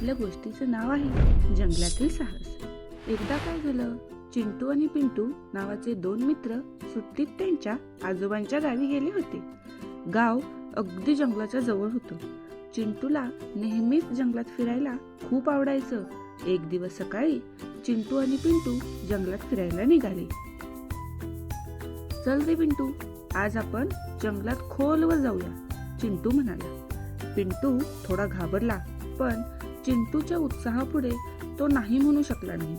आपल्या गोष्टीचं नाव आहे जंगलातील साहस. एकदा काय झालं, चिंटू आणि पिंटू नावाचे दोन मित्र सुट्टीत त्यांच्या आजोबांच्या गावी गेले होते. गाव अगदी जंगलाच्या जवळ होतं. चिंटूला नेहमीच जंगलात फिरायला खूप आवडायचं. एक दिवस सकाळी चिंटू आणि पिंटू जंगलात फिरायला निघाले. चल रे पिंटू, आज आपण जंगलात खोलवर जाऊया, चिंटू म्हणाला. पिंटू थोडा घाबरला, पण चिंटूच्या उत्साहापुढे तो नाही म्हणू शकला नाही.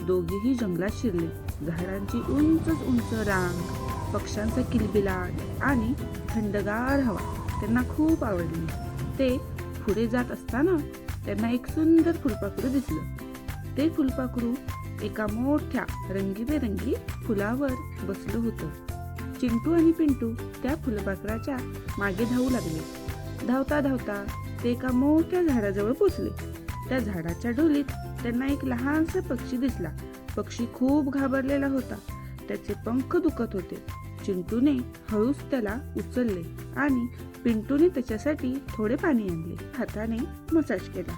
दोघेही जंगलात शिरले. झाडांची उंचच उंच रांग, पक्ष्यांचा किलबिलाट आणि थंडगार हवा त्यांना खूप आवडली. ते पुढे जात असताना त्यांना एक सुंदर फुलपाखरू दिसलं. ते फुलपाखरू एका मोठ्या रंगीबेरंगी फुलावर बसलं होतं. चिंटू आणि पिंटू त्या फुलपाखराच्या मागे धावू लागले. धावता धावता ते एका मोठ्या झाडाजवळ पोचले. त्या झाडाच्या ढोलीत त्यांना एक लहानसा पक्षी दिसला. पक्षी खूप घाबरलेला होता. त्याचे पंख दुखत होते. चिंटूने हळूच त्याला उचलले आणि पिंटूने त्याच्यासाठी थोडे पाणी आणले. हाताने मसाज केला.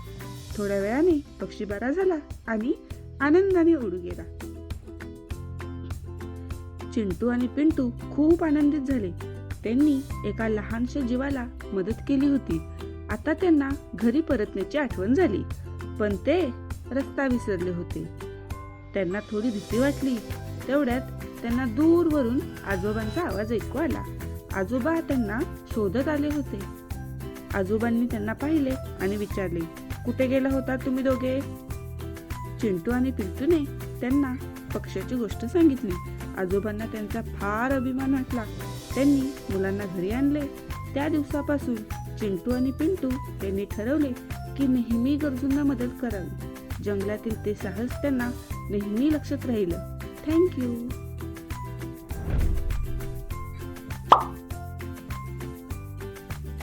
थोड्या वेळाने पक्षी बरा झाला आणि आनंदाने उडू गेला. चिंटू आणि पिंटू खूप आनंदित झाले. त्यांनी एका लहानशा जीवाला मदत केली होती. आता त्यांना घरी परतण्याची आठवण झाली, पण ते रस्ता विसरले होते. त्यांना थोडी भीती वाटली. तेवढ्यात त्यांना दूरवरून आजोबांचा आवाज ऐकू आला. आजोबा त्यांना शोधत आले होते. आजोबांनी त्यांना पाहिले आणि विचारले, कुठे गेला होता तुम्ही दोघे? चिंटू आणि पिंटूने त्यांना पक्ष्याची गोष्ट सांगितली. आजोबांना त्यांचा फार अभिमान वाटला. त्यांनी मुलांना घरी आणले. त्या दिवसापासून चिंटू आणि पिंटू यांनी ठरवले की नेहमी गरजूंना मदत करावी. जंगलातील ते साहस त्यांना नेहमी लक्षात राहिलं. थँक्यू.